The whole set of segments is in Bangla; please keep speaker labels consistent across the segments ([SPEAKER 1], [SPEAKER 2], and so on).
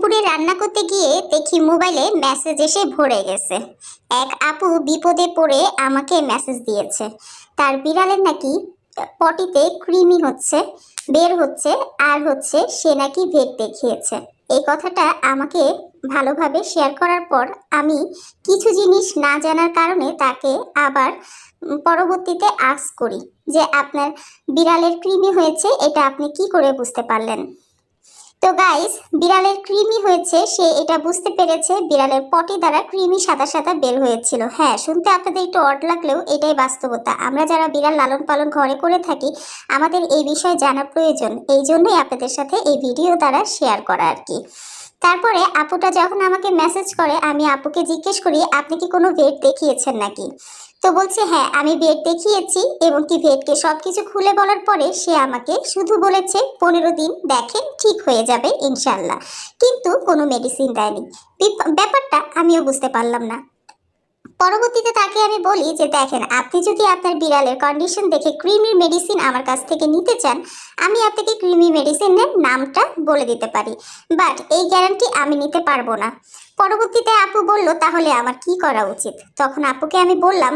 [SPEAKER 1] দুপুরে রান্না করতে গিয়ে দেখি মোবাইলে মেসেজ এসে ভরে গেছে। এক আপু বিপদে পড়ে আমাকে মেসেজ দিয়েছে। তার বিড়ালের নাকি পটিতে কৃমি বের হচ্ছে, আর সে নাকি ভেট দেখিয়েছে। এই কথাটা আমাকে ভালোভাবে শেয়ার করার পর আমি কিছু জিনিস না জানার কারণে তাকে আবার পরবর্তীতে আস্ক করি যে আপনার বিড়ালের কৃমি হয়েছে, এটা আপনি কি করে বুঝতে পারলেন? তো গাইস, বিড়ালের কৃমি হয়েছে সে এটা বুঝতে পেরেছে বিড়ালের পটি দ্বারা কৃমি সাদা সাদা বের হয়েছিল। হ্যাঁ, শুনতে আপনাদের একটু অড লাগলেও এটাই বাস্তবতা। আমরা যারা বিড়াল লালন পালন ঘরে করে থাকি আমাদের এই বিষয়ে জানা প্রয়োজন, এই জন্যই আপনাদের সাথে এই ভিডিও দ্বারা শেয়ার করা আর কি। তারপরে আপুটা যখন আমাকে মেসেজ করে আমি আপুকে জিজ্ঞেস করি আপনি কি কোনো ভেট দেখিয়েছেন নাকি? তো বলছে হ্যাঁ আমি ভেট দেখিয়েছি, এবং কি ভেটকে সবকিছু খুলে বলার পরে সে আমাকে শুধু বলেছে 15 দিন দেখেন ঠিক হয়ে যাবে ইনশাল্লাহ, কিন্তু কোনো মেডিসিন দেয়নি। ব্যাপারটা আমিও বুঝতে পারলাম না। পরবর্তীতে তাকে আমি বলি যে দেখেন, আপনি যদি আপনার বিড়ালের কন্ডিশন দেখে ক্রিমির মেডিসিন আমার কাছ থেকে নিতে চান, আমি আপনাকে ক্রিমি মেডিসিনের নামটা বলে দিতে পারি, বাট এই গ্যারান্টি আমি নিতে পারবো না। পরবর্তীতে আপু বলল তাহলে আমার কি করা উচিত? তখন আপুকে আমি বললাম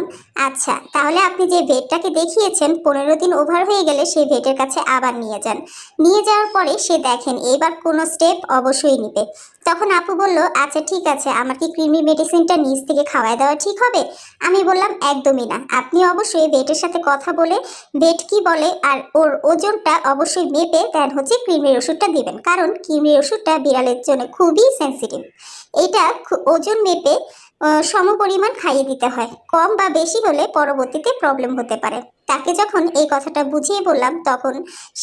[SPEAKER 1] আচ্ছা তাহলে আপনি যে ভেটটাকে দেখিয়েছেন 15 দিন ওভার হয়ে গেলে সেই ভেটের কাছে আবার নিয়ে যান। নিয়ে যাওয়ার পরে সে দেখেন এবার কোনো স্টেপ অবশ্যই নিবে। তখন আপু বলল আচ্ছা ঠিক আছে, আমার কি ক্রিমি মেডিসিনটা নিজ থেকে খাওয়াই দেওয়া ঠিক হবে? আমি বললাম একদমই না, আপনি অবশ্যই ভেটের সাথে কথা বলে ভেট কি বলে আর ওর ওজনটা অবশ্যই মেপে দেন ক্রিমির ওষুধটা দিবেন, কারণ ক্রিমির ওষুধটা বিড়ালের জন্য খুবই সেন্সিটিভ। এটা ওজন মেপে সম পরিমাণ খাইয়ে দিতে হয়, কম বা বেশি হলে পরবর্তীতে প্রবলেম হতে পারে। তাকে যখন এই কথাটা বুঝিয়ে বললাম তখন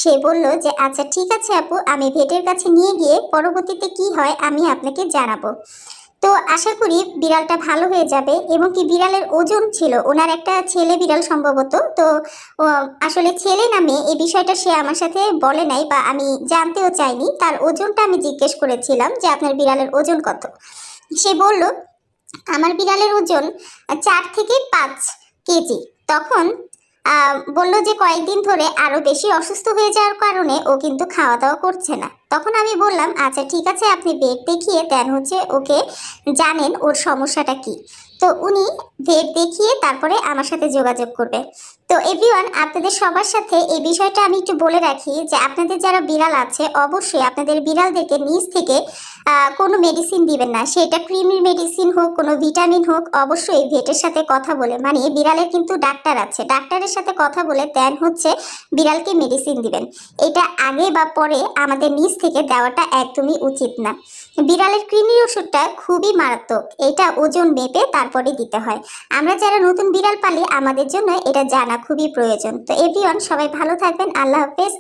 [SPEAKER 1] সে বলল যে আচ্ছা ঠিক আছে আপু, আমি ভেটের কাছে নিয়ে গিয়ে পরবর্তীতে কি হয় আমি আপনাকে জানাবো। তো আশা করি বিড়ালটা ভালো হয়ে যাবে। এবং কি বিড়ালের ওজন ছিল, ওনার একটা ছেলে বিড়াল সম্ভবত, তো আসলে ছেলে না মেয়ে এই বিষয়টা সে আমার সাথে বলে নাই বা আমি জানতেও চাইনি। তার ওজনটা আমি জিজ্ঞেস করেছিলাম যে আপনার বিড়ালের ওজন কত। সে বলল আমার বিড়ালের ওজন 4 থেকে 5 কেজি। তখন বলল যে কয়েকদিন ধরে আরো বেশি অসুস্থ হয়ে যাওয়ার কারণে ও কিন্তু খাওয়া দাওয়া করছে না। তখন আমি বললাম আচ্ছা ঠিক আছে, আপনি ভেট দেখিয়ে দেন ওকে জানেন ওর সমস্যাটা কি। তো উনি ভেট দেখিয়ে তারপরে আমার সাথে যোগাযোগ করবে। তো এভরিওয়ান, আপনাদের সবার সাথে এই বিষয়টা আমি একটু বলে রাখি যে আপনাদের যারা বিড়াল আছে অবশ্যই আপনাদের বিড়ালদেরকে নিজ থেকে কোনো মেডিসিন দিবেন না, সেটা ক্রিমির মেডিসিন হোক কোনো ভিটামিন হোক, অবশ্যই ভেটের সাথে কথা বলে, মানে বিড়ালের কিন্তু ডাক্তার আছে, ডাক্তারের সাথে কথা বলে দেন বিড়ালকে মেডিসিন দিবেন। এটা আগে বা পরে আমাদের নিজ থেকে দেওয়াটা একদমই উচিত না। বিড়ালের কৃমির ওষুধটা খুবই মারাত্মক, এটা ওজন মেপে তারপরে দিতে হয়। আমরা যারা নতুন বিড়াল পালি আমাদের জন্য এটা জানা খুবই প্রয়োজন। তো এভরিওয়ান, সবাই ভালো থাকবেন, আল্লাহ হাফেজ।